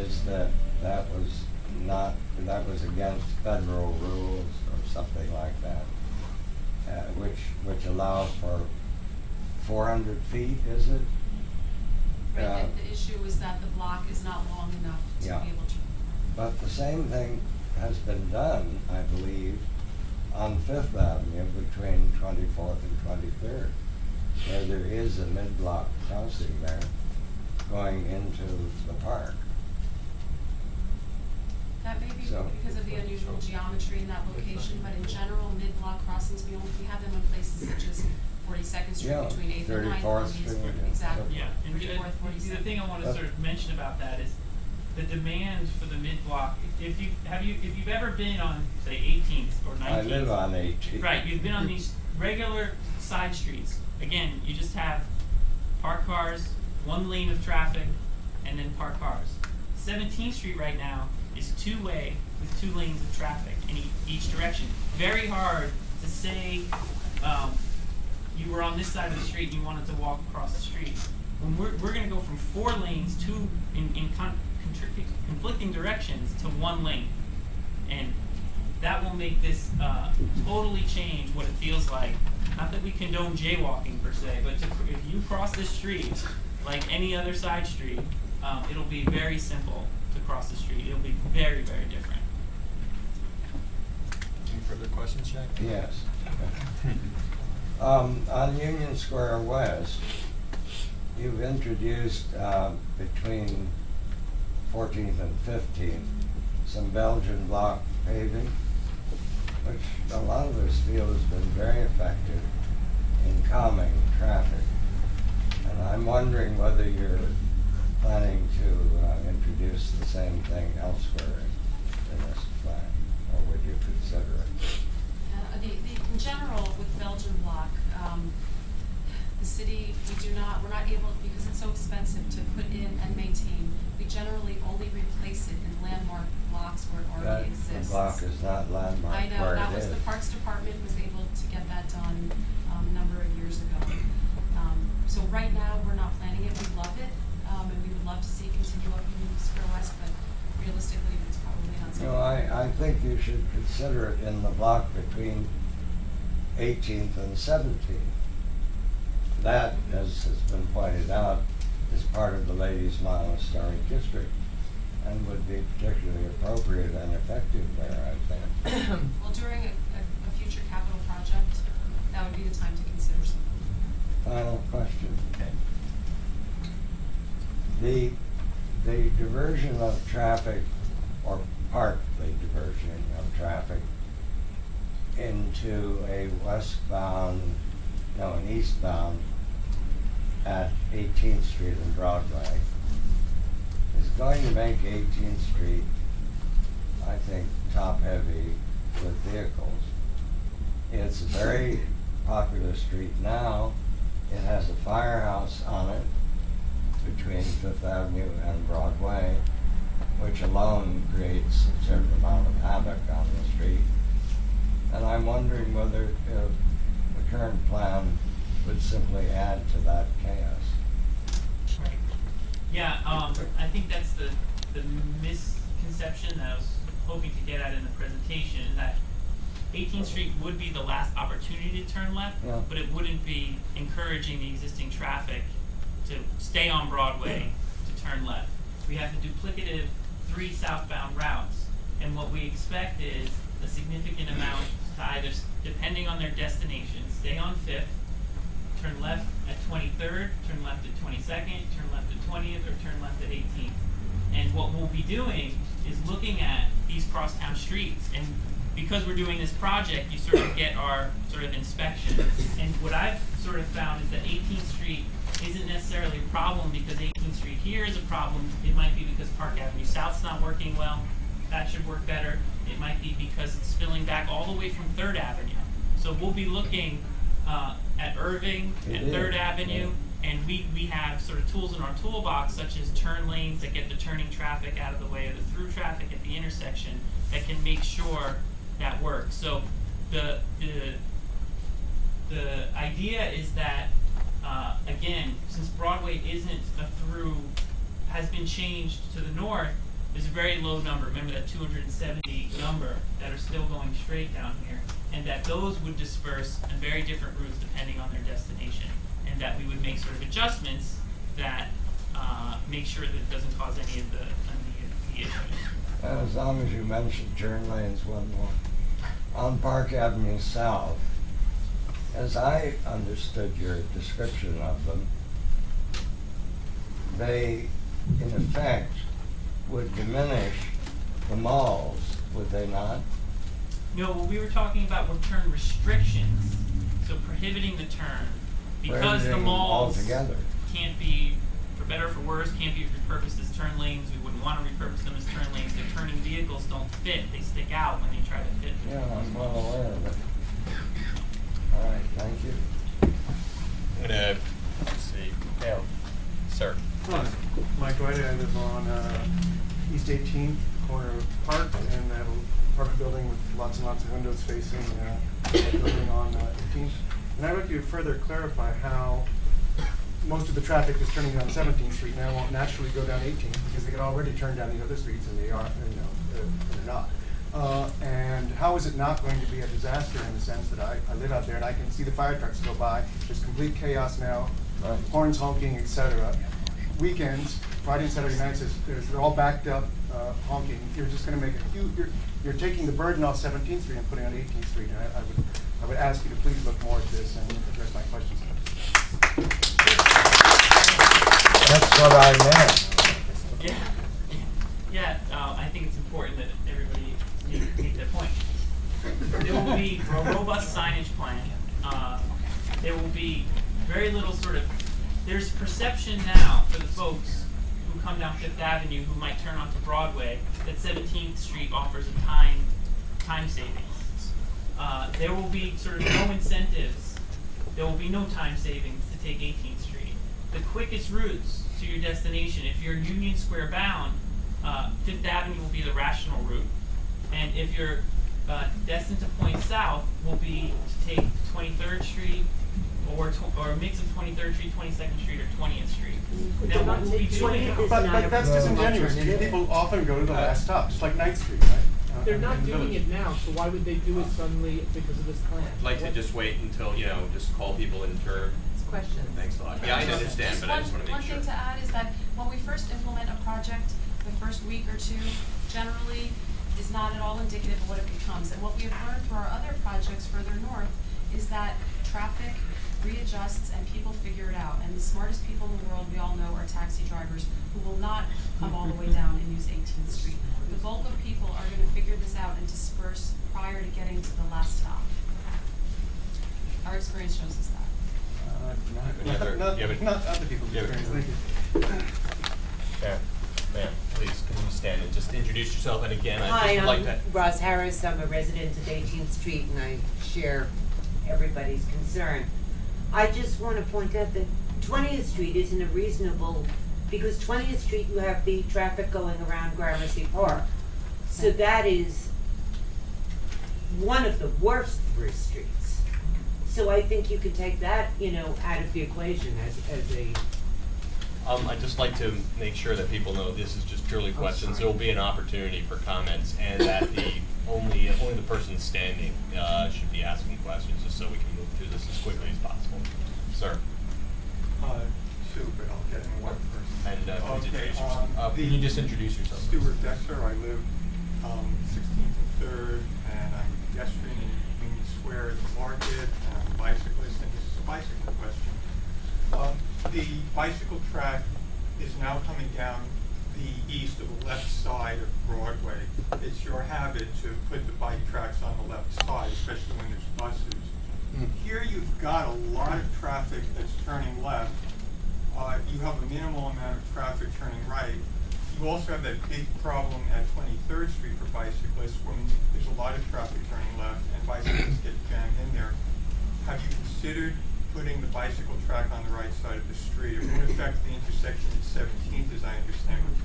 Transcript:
is that that was against federal rules or something like that, which allow for 400 feet, is it? Right, the issue is that the block is not long enough to be able to. But the same thing has been done, I believe, on 5th Avenue between 24th and 23rd, where there is a mid-block crossing there going into the park. That may be because of the unusual geometry in that location, but in general, mid-block crossings, we have them in places such as 42nd Street between 8th and 9th. 34th Street. Exactly. Yeah, and 34th, 42nd. the thing I want to sort of mention about that is the demand for the mid-block. If you've ever been on, say, 18th or 19th. I live on 18th. Right, you've been on these regular side streets. Again, you just have parked cars, one lane of traffic, and then parked cars. 17th Street right now is two-way with 2 lanes of traffic in each direction. Very hard to say you were on this side of the street and you wanted to walk across the street. When we're going to go from 4 lanes in conflicting directions to 1 lane, and that will make this totally change what it feels like. Not that we condone jaywalking per se, but if you cross this street like any other side street, it'll be very simple to cross the street. It'll be very, very different. Any further questions, Jack? Yes. On Union Square West, you've introduced between 14th and 15th some Belgian block paving, which a lot of us feel has been very effective in calming traffic. And I'm wondering whether you're planning to introduce the same thing elsewhere in this plan, or would you consider it? In general, with Belgian block, the city, we're not able, because it's so expensive to put in and maintain, we generally only replace it in landmark blocks where it already exists. The block is not landmark. I know, where that it was is. the Parks Department was able to get that done a number of years ago. So right now, we're not planning it. We love it, and we would love to see it continue up in Square West, but realistically, it's probably not something. No, I think you should consider it in the block between 18th and 17th. That, as has been pointed out, is part of the Ladies Mile Historic District and would be particularly appropriate and effective there, I think. Well, during a future capital project, that would be the time to consider something. Final question. The diversion of traffic, or partly diversion of traffic, into an eastbound at 18th Street and Broadway is going to make 18th Street, I think, top-heavy with vehicles. It's a very popular street now. It has a firehouse on it between 5th Avenue and Broadway, which alone creates a certain amount of havoc on the street. And I'm wondering whether the current plan would simply add to that chaos. Right. Yeah, I think that's the misconception that I was hoping to get at in the presentation, that 18th Street would be the last opportunity to turn left, but it wouldn't be encouraging the existing traffic to stay on Broadway to turn left. We have the duplicative 3 southbound routes, and what we expect is a significant amount to either, depending on their destination, stay on 5th, turn left at 23rd, turn left at 22nd, turn left at 20th, or turn left at 18th. And what we'll be doing is looking at these crosstown streets, and because we're doing this project, you sort of get our sort of inspection. And what I've sort of found is that 18th Street isn't necessarily a problem because 18th Street here is a problem. It might be because Park Avenue South's not working well. That should work better. It might be because it's spilling back all the way from 3rd Avenue. So we'll be looking at Irving and 3rd Avenue, and we have sort of tools in our toolbox, such as turn lanes that get the turning traffic out of the way of the through traffic at the intersection, that can make sure that works. So the idea is that again, since Broadway isn't a through, has been changed to the north, there's a very low number, remember that 270 number, that are still going straight down here, and that those would disperse on very different routes depending on their destination, and that we would make sort of adjustments that make sure that it doesn't cause any of the issues. As long as you mentioned turn lanes one more. On Park Avenue South, as I understood your description of them, they, in effect, would diminish the malls, would they not? No, what we were talking about were turn restrictions, so prohibiting the turn, because the Prohibiting malls altogether. can't be, for better or for worse, can't be repurposed as turn lanes. We wouldn't want to repurpose them as turn lanes. Their turning vehicles don't fit. They stick out when they try to fit. Yeah, I'm well aware of it. All right, thank you. I'm gonna, let's see, Dale, sir. Hi, Mike White. I live on East 18th, corner of Park, and I have a apartment building with lots and lots of windows facing a building on 18th. And I'd like you to further clarify how most of the traffic that's turning down 17th Street now won't naturally go down 18th because they can already turn down the other streets and they are, they're not. And how is it not going to be a disaster in the sense that I live out there and I can see the fire trucks go by. There's complete chaos now, horns honking, etc. Weekends, Friday and Saturday nights, they're all backed up, honking. You're just going to make a huge. You're taking the burden off 17th Street and putting it on 18th Street. And I would ask you to please look more at this and address my questions. That's what I meant. Yeah. I think it's important that everybody take that point. There will be a robust signage plan. There will be very little sort of. There's perception now for the folks who come down Fifth Avenue who might turn onto Broadway that 17th Street offers a time savings. There will be sort of no incentives. There will be no time savings to take 18th Street. The quickest routes to your destination, if you're Union Square bound, Fifth Avenue will be the rational route. And if you're destined to point south, will be to take 23rd Street, or a mix of 23rd Street, 22nd Street, or 20th Street. Now, what we'll be doing, But that's disingenuous. People often go to the last stop, just like 9th Street, right? They're not doing it now, so why would they do it suddenly because of this plan? I'd like to just wait until, just call people in turn. Questions. Thanks a lot. Yeah, I understand, but I just want to make sure. One thing to add is that when we first implement a project, the first week or two generally is not at all indicative of what it becomes. And what we have learned through our other projects further north is that traffic readjusts and people figure it out. And the smartest people in the world, we all know, are taxi drivers who will not come all the way down and use 18th Street. The bulk of people are going to figure this out and disperse prior to getting to the last stop. Our experience shows us that. Not other people's experience. Thank you. Yeah. Ma'am, please, can you stand and just introduce yourself? And again, Hi, I'd just like to. I'm Ross Harris. I'm a resident of 18th Street, and I share everybody's concern. I just want to point out that 20th Street isn't a reasonable, because 20th Street you have the traffic going around Gramercy Park. So that is one of the worst three streets. So I think you can take that, out of the equation as a. I'd just like to make sure that people know this is just purely questions. There will be an opportunity for comments, and that only the person standing should be asking questions, just so we can move through this as quickly as possible. Sir. Two, but I'll get in one first. And please introduce yourself. Can you just introduce yourself? Stuart Dexter. I live 16th and 3rd, and I'm a pedestrian in Union Square at the market, and I'm a bicyclist, and this is a bicycle question. The bicycle track is now coming down the east of the left side of Broadway. It's your habit to put the bike tracks on the left side, especially when there's buses. Here you've got a lot of traffic that's turning left. You have a minimal amount of traffic turning right. You also have that big problem at 23rd Street for bicyclists when there's a lot of traffic turning left and bicyclists get jammed in there. Have you considered putting the bicycle track on the right side of the street? It would affect the intersection at 17th, as I understand, with